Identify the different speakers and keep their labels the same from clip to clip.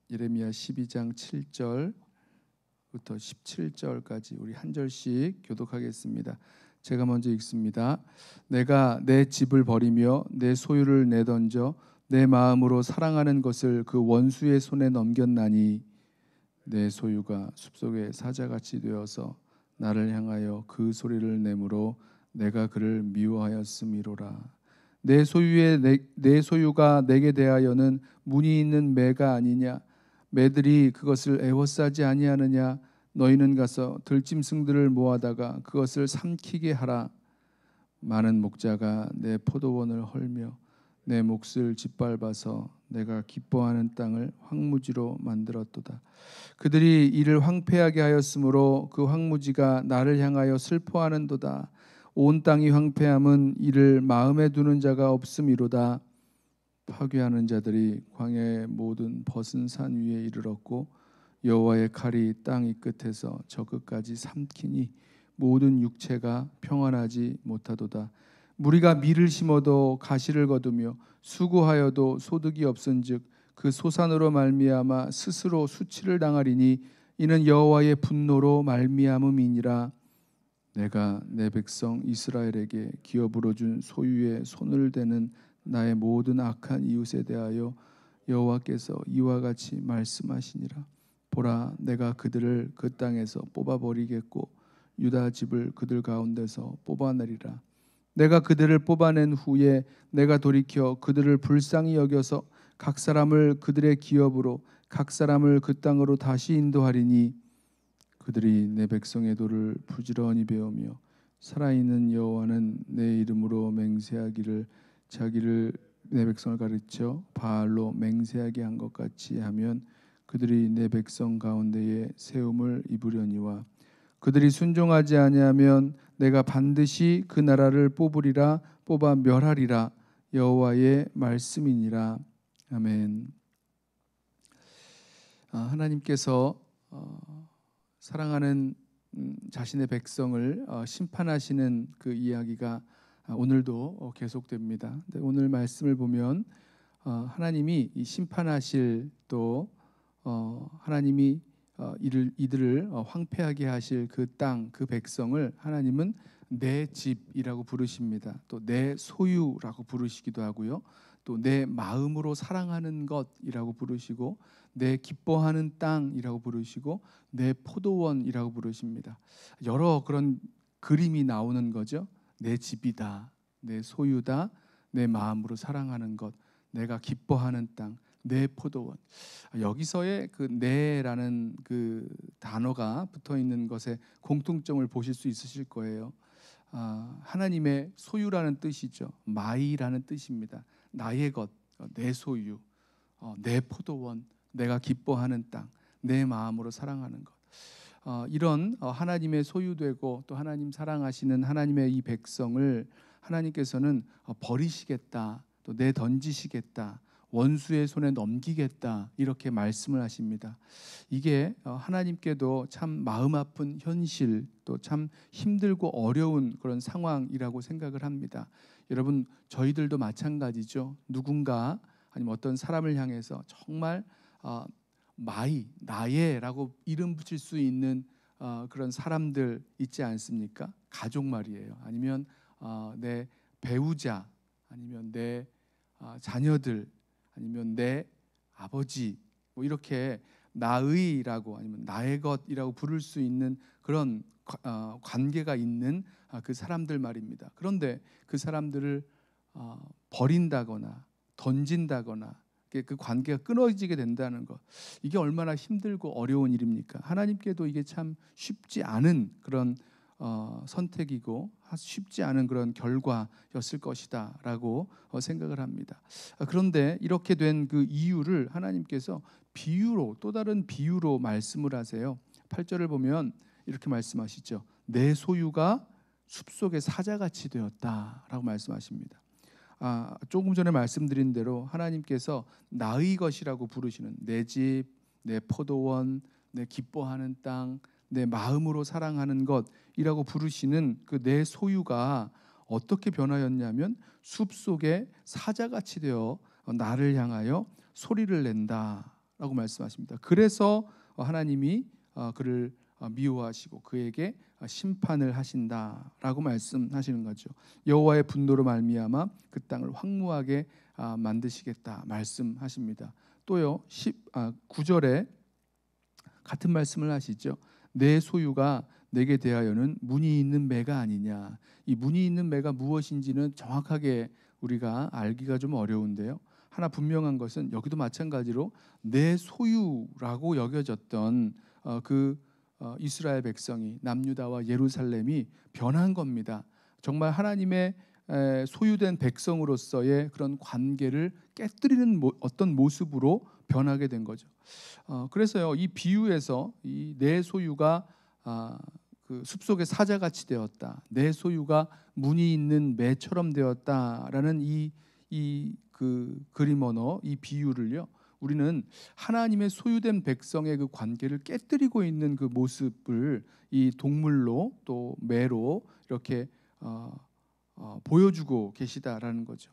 Speaker 1: 예레미야 12장 7절부터 17절까지 우리 한 절씩 교독하겠습니다. 제가 먼저 읽습니다. 내가 내 집을 버리며 내 소유를 내던져 내 마음으로 사랑하는 것을 그 원수의 손에 넘겼나니 내 소유가 숲속의 사자같이 되어서 나를 향하여 그 소리를 내므로 내가 그를 미워하였음이로라. 내 소유가 내게 대하여는 문이 있는 매가 아니냐? 매들이 그것을 애워싸지 아니하느냐? 너희는 가서 들짐승들을 모아다가 그것을 삼키게 하라. 많은 목자가 내 포도원을 헐며 내 몫을 짓밟아서 내가 기뻐하는 땅을 황무지로 만들었도다. 그들이 이를 황폐하게 하였으므로 그 황무지가 나를 향하여 슬퍼하는도다. 온 땅이 황폐함은 이를 마음에 두는 자가 없음이로다. 파괴하는 자들이 광야의 모든 벗은 산 위에 이르렀고 여호와의 칼이 땅 이 끝에서 저 끝까지 삼키니 모든 육체가 평안하지 못하도다. 무리가 밀을 심어도 가시를 거두며 수고하여도 소득이 없은즉 그 소산으로 말미암아 스스로 수치를 당하리니 이는 여호와의 분노로 말미암음이니라. 내가 내 백성 이스라엘에게 기업으로 준 소유에 손을 대는 나의 모든 악한 이웃에 대하여 여호와께서 이와 같이 말씀하시니라. 보라, 내가 그들을 그 땅에서 뽑아버리겠고 유다 집을 그들 가운데서 뽑아내리라. 내가 그들을 뽑아낸 후에 내가 돌이켜 그들을 불쌍히 여겨서 각 사람을 그들의 기업으로 각 사람을 그 땅으로 다시 인도하리니 그들이 내 백성의 도를 부지런히 배우며 살아있는 여호와는 내 이름으로 맹세하기를 자기를 내 백성을 가르쳐 바알로 맹세하게 한 것 같이 하면 그들이 내 백성 가운데에 세움을 입으려니와 그들이 순종하지 아니하면 내가 반드시 그 나라를 뽑으리라 뽑아 멸하리라. 여호와의 말씀이니라. 아멘. 하나님께서 사랑하는 자신의 백성을 심판하시는 그 이야기가 오늘도 계속됩니다. 오늘 말씀을 보면 하나님이 이 심판하실 또 하나님이 이들을 황폐하게 하실 그 땅, 그 백성을 하나님은 내 집이라고 부르십니다. 또 내 소유라고 부르시기도 하고요. 또 내 마음으로 사랑하는 것이라고 부르시고 내 기뻐하는 땅이라고 부르시고 내 포도원이라고 부르십니다. 여러 그런 그림이 나오는 거죠. 내 집이다, 내 소유다, 내 마음으로 사랑하는 것, 내가 기뻐하는 땅, 내 포도원. 여기서의 그 내라는 그 단어가 붙어 있는 것에 공통점을 보실 수 있으실 거예요. 하나님의 소유라는 뜻이죠. 마이라는 뜻입니다. 나의 것, 내 소유, 내 포도원, 내가 기뻐하는 땅, 내 마음으로 사랑하는 것. 이런 하나님의 소유되고 또 하나님 사랑하시는 하나님의 이 백성을 하나님께서는 버리시겠다, 또 내던지시겠다, 원수의 손에 넘기겠다 이렇게 말씀을 하십니다. 이게 하나님께도 참 마음 아픈 현실, 또 참 힘들고 어려운 그런 상황이라고 생각을 합니다. 여러분, 저희들도 마찬가지죠. 누군가 아니면 어떤 사람을 향해서 정말 나의라고 이름 붙일 수 있는 그런 사람들 있지 않습니까? 가족 말이에요. 아니면 내 배우자, 아니면 내 자녀들, 아니면 내 아버지, 뭐 이렇게 나의라고 아니면 나의 것이라고 부를 수 있는 그런 관계가 있는 그 사람들 말입니다. 그런데 그 사람들을 버린다거나 던진다거나 그 관계가 끊어지게 된다는 것, 이게 얼마나 힘들고 어려운 일입니까? 하나님께도 이게 참 쉽지 않은 그런 선택이고 쉽지 않은 그런 결과였을 것이다라고 생각을 합니다. 그런데 이렇게 된 그 이유를 하나님께서 비유로, 또 다른 비유로 말씀을 하세요. 8절을 보면 이렇게 말씀하시죠. 내 소유가 숲속의 사자같이 되었다라고 말씀하십니다. 조금 전에 말씀드린 대로 하나님께서 나의 것이라고 부르시는 내 집, 내 포도원, 내 기뻐하는 땅, 내 마음으로 사랑하는 것이라고 부르시는 그 내 소유가 어떻게 변하였냐면 숲속의 사자같이 되어 나를 향하여 소리를 낸다 라고 말씀하십니다. 그래서 하나님이 그를 미워하시고 그에게 심판을 하신다라고 말씀하시는 거죠. 여호와의 분노로 말미암아 그 땅을 황무하게 만드시겠다 말씀하십니다. 또요 9절에 같은 말씀을 하시죠. 내 소유가 내게 대하여는 문이 있는 매가 아니냐. 이 문이 있는 매가 무엇인지는 정확하게 우리가 알기가 좀 어려운데요. 하나 분명한 것은 여기도 마찬가지로 내 소유라고 여겨졌던 이스라엘 백성이 남유다와 예루살렘이 변한 겁니다. 정말 하나님의 소유된 백성으로서의 그런 관계를 깨뜨리는 어떤 모습으로 변하게 된 거죠. 그래서요 이 비유에서 이 내 소유가 그 숲속의 사자같이 되었다. 내 소유가 문이 있는 매처럼 되었다라는 그 그림 언어, 이 비유를요. 우리는 하나님의 소유된 백성의 그 관계를 깨뜨리고 있는 그 모습을 이 동물로 또 매로 이렇게 보여주고 계시다라는 거죠.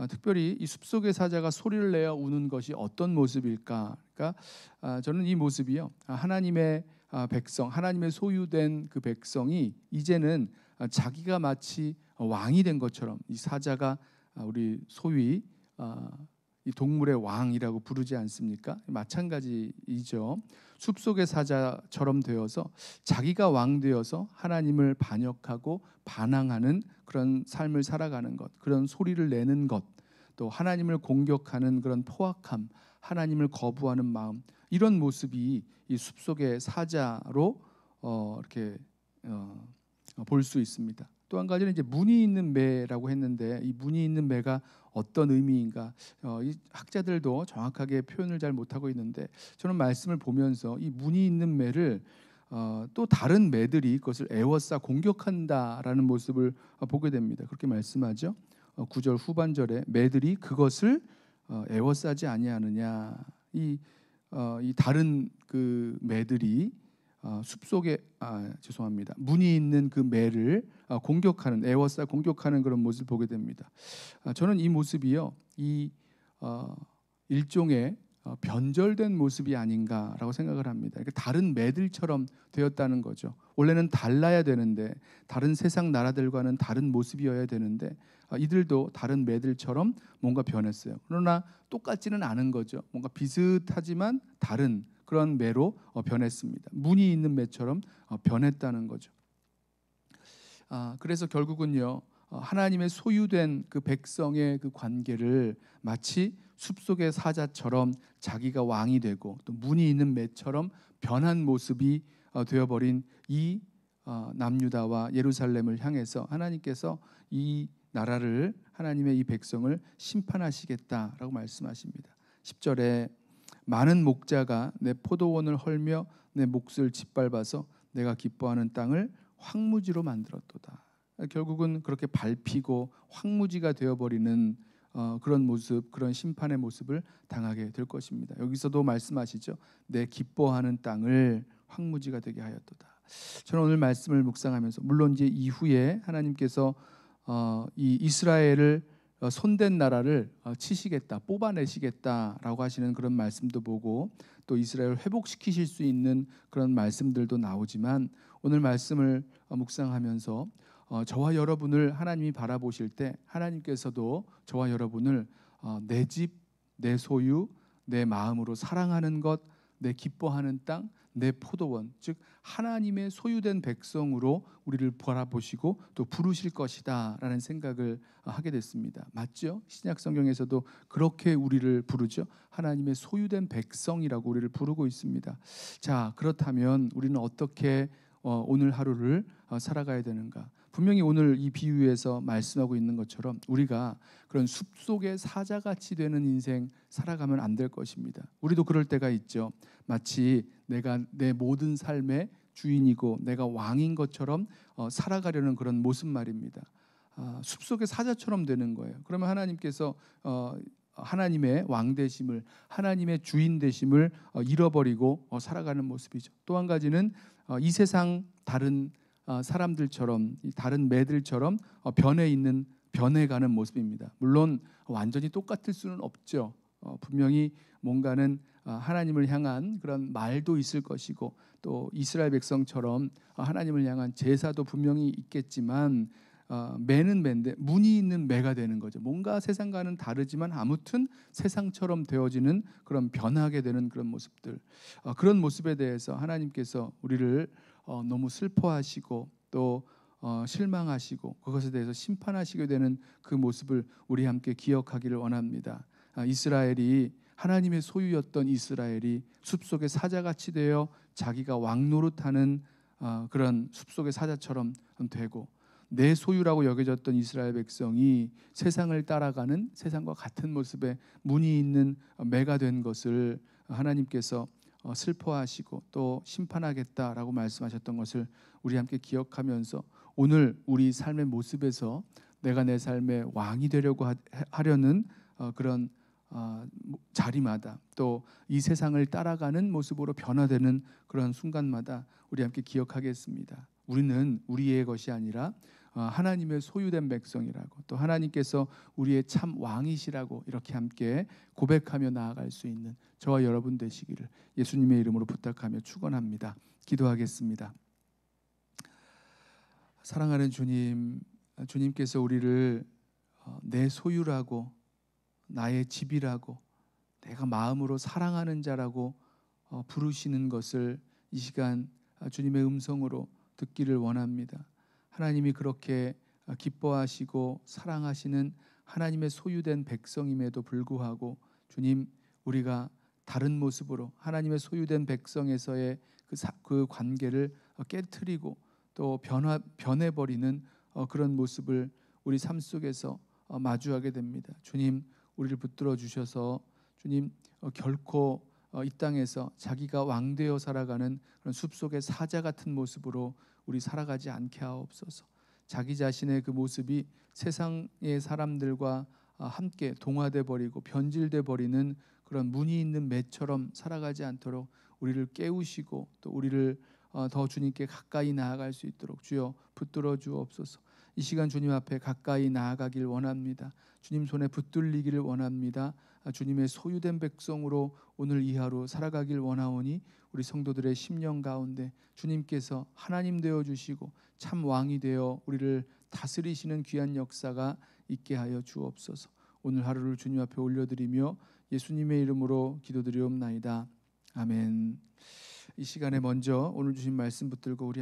Speaker 1: 특별히 이 숲속의 사자가 소리를 내어 우는 것이 어떤 모습일까? 그러니까 저는 이 모습이요. 하나님의 백성, 하나님의 소유된 그 백성이 이제는 자기가 마치 왕이 된 것처럼 이 사자가 우리 소위 이 동물의 왕이라고 부르지 않습니까? 마찬가지이죠. 숲속의 사자처럼 되어서 자기가 왕 되어서 하나님을 반역하고 반항하는 그런 삶을 살아가는 것, 그런 소리를 내는 것, 또 하나님을 공격하는 그런 포악함, 하나님을 거부하는 마음, 이런 모습이 이 숲속의 사자로 이렇게 볼 수 있습니다. 또 한 가지는 이제 문이 있는 매라고 했는데 이 문이 있는 매가 어떤 의미인가? 이 학자들도 정확하게 표현을 잘 못하고 있는데 저는 말씀을 보면서 이 문이 있는 매를 또 다른 매들이 그것을 애워싸 공격한다라는 모습을 보게 됩니다. 그렇게 말씀하죠. 9절 후반절에 매들이 그것을 애워싸지 아니하느냐. 이 다른 그 매들이 숲속에 죄송합니다. 문이 있는 그 매를 공격하는, 애워싸 공격하는 그런 모습을 보게 됩니다. 저는 이 모습이요, 이 일종의 변절된 모습이 아닌가라고 생각을 합니다. 그러니까 다른 매들처럼 되었다는 거죠. 원래는 달라야 되는데 다른 세상 나라들과는 다른 모습이어야 되는데 이들도 다른 매들처럼 뭔가 변했어요. 그러나 똑같지는 않은 거죠. 뭔가 비슷하지만 다른 그런 매로 변했습니다. 문이 있는 매처럼 변했다는 거죠. 그래서 결국은요 하나님의 소유된 그 백성의 그 관계를 마치 숲속의 사자처럼 자기가 왕이 되고 또 문이 있는 매처럼 변한 모습이 되어버린 이 남유다와 예루살렘을 향해서 하나님께서 이 나라를, 하나님의 이 백성을 심판하시겠다라고 말씀하십니다. 10절에 많은 목자가 내 포도원을 헐며 내 몫을 짓밟아서 내가 기뻐하는 땅을 황무지로 만들었도다. 결국은 그렇게 밟히고 황무지가 되어버리는 그런 모습, 그런 심판의 모습을 당하게 될 것입니다. 여기서도 말씀하시죠. 내 기뻐하는 땅을 황무지가 되게 하였도다. 저는 오늘 말씀을 묵상하면서 물론 이제 이후에 하나님께서 이 이스라엘을 손댄 나라를 치시겠다, 뽑아내시겠다라고 하시는 그런 말씀도 보고 또 이스라엘을 회복시키실 수 있는 그런 말씀들도 나오지만 오늘 말씀을 묵상하면서 저와 여러분을 하나님이 바라보실 때 하나님께서도 저와 여러분을 내 집, 내 소유, 내 마음으로 사랑하는 것, 내 기뻐하는 땅, 내 포도원, 즉 하나님의 소유된 백성으로 우리를 바라보시고 또 부르실 것이다라는 생각을 하게 됐습니다. 맞죠? 신약 성경에서도 그렇게 우리를 부르죠. 하나님의 소유된 백성이라고 우리를 부르고 있습니다. 자, 그렇다면 우리는 어떻게 오늘 하루를 살아가야 되는가? 분명히 오늘 이 비유에서 말씀하고 있는 것처럼 우리가 그런 숲속의 사자같이 되는 인생 살아가면 안 될 것입니다. 우리도 그럴 때가 있죠. 마치 내가 내 모든 삶의 주인이고 내가 왕인 것처럼 살아가려는 그런 모습 말입니다. 숲속의 사자처럼 되는 거예요. 그러면 하나님께서 하나님의 왕 되심을, 하나님의 주인 되심을 잃어버리고 살아가는 모습이죠. 또 한 가지는 이 세상 다른 사람들처럼, 다른 매들처럼 변해가는 모습입니다. 물론 완전히 똑같을 수는 없죠. 분명히 뭔가는 하나님을 향한 그런 말도 있을 것이고 또 이스라엘 백성처럼 하나님을 향한 제사도 분명히 있겠지만 매는 매인데 문이 있는 매가 되는 거죠. 뭔가 세상과는 다르지만 아무튼 세상처럼 되어지는 그런 변하게 되는 그런 모습들, 그런 모습에 대해서 하나님께서 우리를 너무 슬퍼하시고 또 실망하시고 그것에 대해서 심판하시게 되는 그 모습을 우리 함께 기억하기를 원합니다. 이스라엘이 하나님의 소유였던 이스라엘이 숲속의 사자같이 되어 자기가 왕 노릇하는 그런 숲속의 사자처럼 되고 내 소유라고 여겨졌던 이스라엘 백성이 세상을 따라가는 세상과 같은 모습의 문이 있는 매가 된 것을 하나님께서 슬퍼하시고 또 심판하겠다라고 말씀하셨던 것을 우리 함께 기억하면서 오늘 우리 삶의 모습에서 내가 내 삶의 왕이 되려고 하려는 그런 자리마다 또 이 세상을 따라가는 모습으로 변화되는 그런 순간마다 우리 함께 기억하겠습니다. 우리는 우리의 것이 아니라 하나님의 소유된 백성이라고 또 하나님께서 우리의 참 왕이시라고 이렇게 함께 고백하며 나아갈 수 있는 저와 여러분 되시기를 예수님의 이름으로 부탁하며 축원합니다. 기도하겠습니다. 사랑하는 주님, 주님께서 우리를 내 소유라고 나의 집이라고 내가 마음으로 사랑하는 자라고 부르시는 것을 이 시간 주님의 음성으로 듣기를 원합니다. 하나님이 그렇게 기뻐하시고 사랑하시는 하나님의 소유된 백성임에도 불구하고 주님, 우리가 다른 모습으로 하나님의 소유된 백성에서의 그 관계를 깨트리고 또 변해버리는 그런 모습을 우리 삶 속에서 마주하게 됩니다. 주님, 우리를 붙들어 주셔서 주님, 결코 이 땅에서 자기가 왕되어 살아가는 그런 숲속의 사자 같은 모습으로 우리 살아가지 않게 하옵소서. 자기 자신의 그 모습이 세상의 사람들과 함께 동화돼 버리고 변질돼 버리는 그런 문이 있는 매처럼 살아가지 않도록 우리를 깨우시고 또 우리를 더 주님께 가까이 나아갈 수 있도록 주여 붙들어 주옵소서. 이 시간 주님 앞에 가까이 나아가길 원합니다. 주님 손에 붙들리기를 원합니다. 주님의 소유된 백성으로 오늘 이 하루 살아가길 원하오니 우리 성도들의 심령 가운데 주님께서 하나님 되어 주시고 참 왕이 되어 우리를 다스리시는 귀한 역사가 있게 하여 주옵소서. 오늘 하루를 주님 앞에 올려드리며 예수님의 이름으로 기도드리옵나이다. 아멘. 이 시간에 먼저 오늘 주신 말씀 붙들고 우리